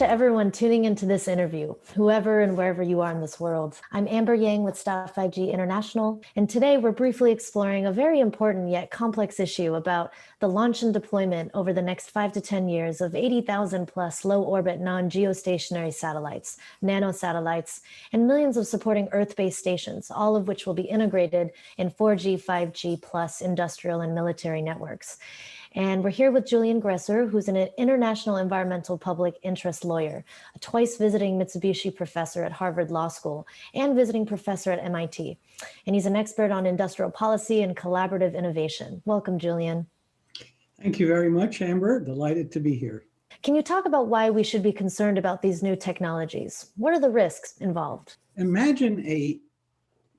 to everyone tuning into this interview, whoever and wherever you are in this world. I'm Amber Yang with Staff 5G International, and today we're briefly exploring a very important yet complex issue about the launch and deployment over the next 5 to 10 years of 80,000 plus low-orbit non-geostationary satellites, nanosatellites, and millions of supporting Earth-based stations, all of which will be integrated in 4G, 5G plus industrial and military networks. And we're here with Julian Gresser, who's an international environmental public interest lawyer, a twice visiting Mitsubishi professor at Harvard Law School, and visiting professor at MIT. And he's an expert on industrial policy and collaborative innovation. Welcome, Julian. Thank you very much, Amber. Delighted to be here. Can you talk about why we should be concerned about these new technologies? What are the risks involved? Imagine a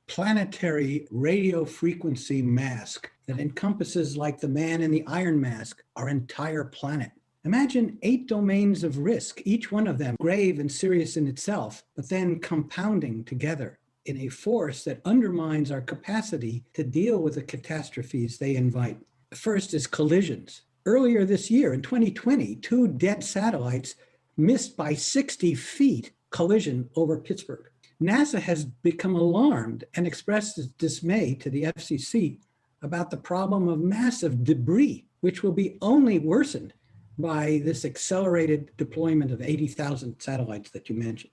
planetary radio frequency mask that encompasses, like the man in the Iron Mask, our entire planet. Imagine 8 domains of risk, each one of them grave and serious in itself, but then compounding together in a force that undermines our capacity to deal with the catastrophes they invite. The first is collisions. Earlier this year, in 2020, 2 dead satellites missed by 60 feet collision over Pittsburgh. NASA has become alarmed and expressed its dismay to the FCC about the problem of massive debris, which will be only worsened by this accelerated deployment of 80,000 satellites that you mentioned.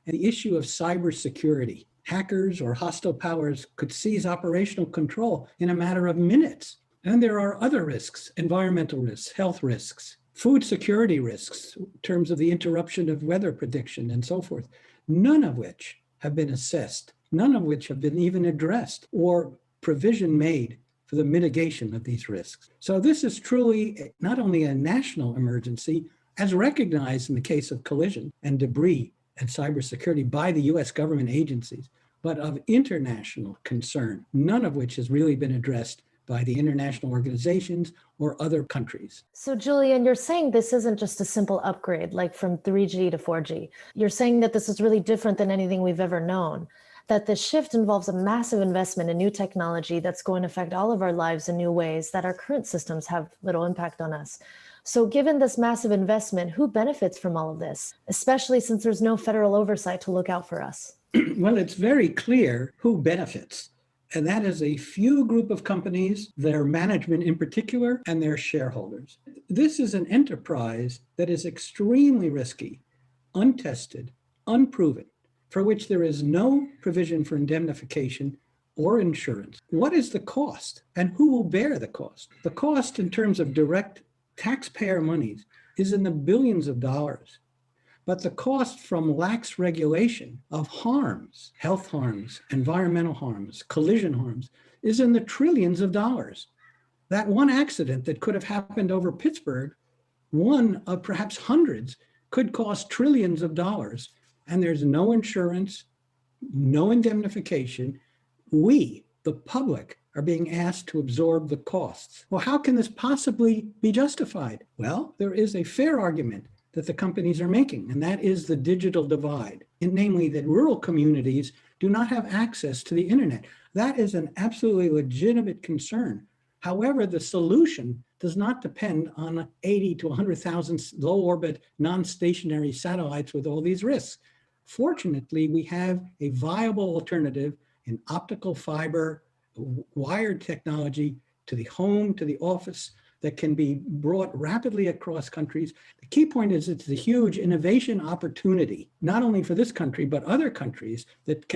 And the issue of cybersecurity. Hackers or hostile powers could seize operational control in a matter of minutes. And there are other risks, environmental risks, health risks, food security risks, in terms of the interruption of weather prediction and so forth, none of which have been assessed, none of which have been even addressed or provision made for the mitigation of these risks. So this is truly not only a national emergency, as recognized in the case of collision and debris and cybersecurity by the US government agencies, but of international concern, none of which has really been addressed by the international organizations or other countries. So Julian, you're saying this isn't just a simple upgrade, like from 3G to 4G. You're saying that this is really different than anything we've ever known, that the shift involves a massive investment in new technology that's going to affect all of our lives in new ways that our current systems have little impact on us. So given this massive investment, who benefits from all of this, especially since there's no federal oversight to look out for us? Well, it's very clear who benefits. And that is a few group of companies, their management in particular, and their shareholders. This is an enterprise that is extremely risky, untested, unproven, for which there is no provision for indemnification or insurance. What is the cost, and who will bear the cost? The cost in terms of direct taxpayer monies is in the billions of dollars. But the cost from lax regulation of harms, health harms, environmental harms, collision harms, is in the trillions of dollars. That one accident that could have happened over Pittsburgh, one of perhaps hundreds, could cost trillions of dollars, and there's no insurance, no indemnification. We, the public, are being asked to absorb the costs. Well, how can this possibly be justified? Well, there is a fair argument that the companies are making, and that is the digital divide, and namely that rural communities do not have access to the internet. That is an absolutely legitimate concern. However, the solution does not depend on 80 to 100,000 low orbit non-stationary satellites with all these risks. Fortunately, we have a viable alternative in optical fiber, wired technology to the home, to the office, that can be brought rapidly across countries. The key point is it's a huge innovation opportunity, not only for this country, but other countries that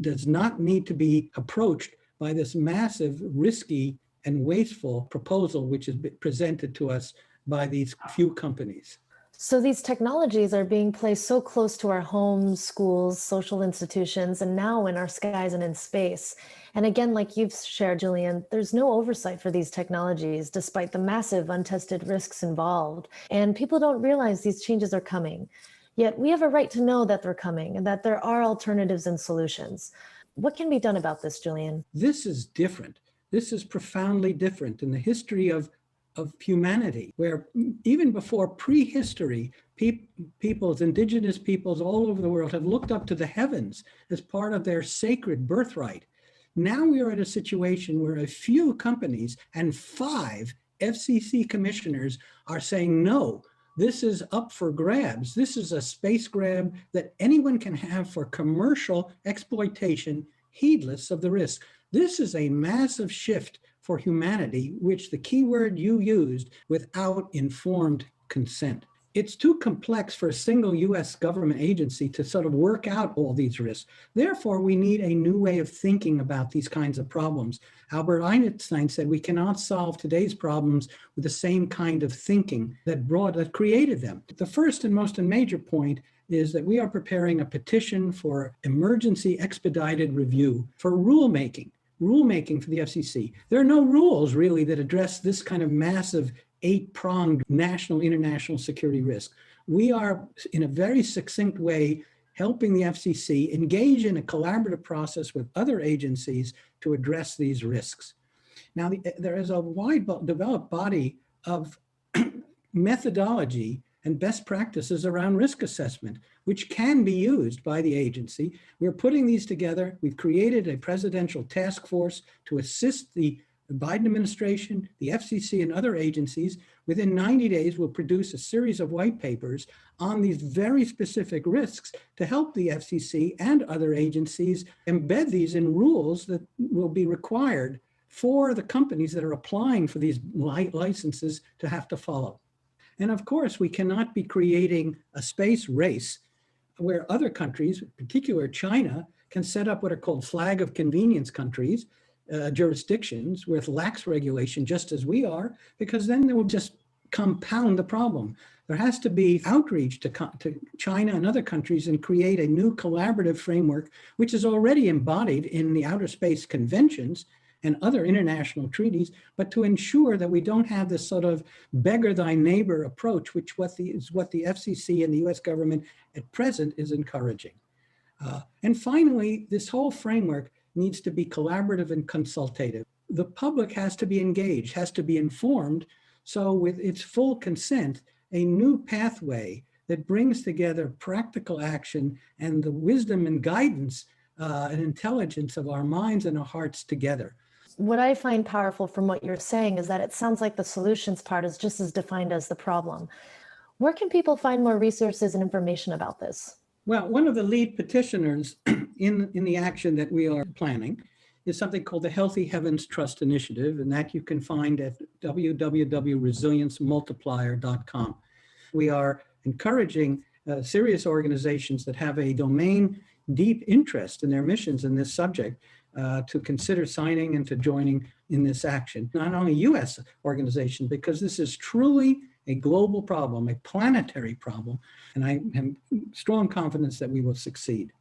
does not need to be approached by this massive, risky, and wasteful proposal, which is presented to us by these few companies. So these technologies are being placed so close to our homes, schools, social institutions, and now in our skies and in space. And again, like you've shared, Julian, there's no oversight for these technologies, despite the massive untested risks involved. And people don't realize these changes are coming. Yet we have a right to know that they're coming and that there are alternatives and solutions. What can be done about this, Julian? This is different. This is profoundly different in the history of humanity, where even before prehistory, peoples, indigenous peoples all over the world have looked up to the heavens as part of their sacred birthright. Now we are at a situation where a few companies and 5 FCC commissioners are saying, no, This is up for grabs. This is a space grab that anyone can have for commercial exploitation, heedless of the risk. This is a massive shift for humanity, which the key word you used, without informed consent. It's too complex for a single US government agency to sort of work out all these risks. Therefore, we need a new way of thinking about these kinds of problems. Albert Einstein said we cannot solve today's problems with the same kind of thinking that created them. The first and most major point is that we are preparing a petition for emergency expedited review for rulemaking for the FCC. There are no rules really that address this kind of massive 8-pronged national, international security risk. We are, in a very succinct way, helping the FCC engage in a collaborative process with other agencies to address these risks. Now, there is a wide developed body of methodology and best practices around risk assessment, which can be used by the agency. We're putting these together. We've created a presidential task force to assist the Biden administration, the FCC, and other agencies. Within 90 days, we'll produce a series of white papers on these very specific risks to help the FCC and other agencies embed these in rules that will be required for the companies that are applying for these licenses to have to follow. And of course, we cannot be creating a space race where other countries, in particular China, can set up what are called flag of convenience countries, jurisdictions with lax regulation, just as we are, because then they will just compound the problem. There has to be outreach to China and other countries and create a new collaborative framework, which is already embodied in the Outer Space Conventions and other international treaties, but to ensure that we don't have this sort of beggar thy neighbor approach, which is what the FCC and the US government at present is encouraging. And finally, this whole framework needs to be collaborative and consultative. The public has to be engaged, has to be informed, so with its full consent, a new pathway that brings together practical action and the wisdom and guidance and intelligence of our minds and our hearts together. What I find powerful from what you're saying is that it sounds like the solutions part is just as defined as the problem. Where can people find more resources and information about this? Well, one of the lead petitioners in the action that we are planning is something called the Healthy Heavens Trust Initiative, and that you can find at www.resilienceMultiplier.com. We are encouraging serious organizations that have a domain deep interest in their missions in this subject to consider signing and to joining in this action. Not only US organizations, because this is truly a global problem, a planetary problem, and I have strong confidence that we will succeed.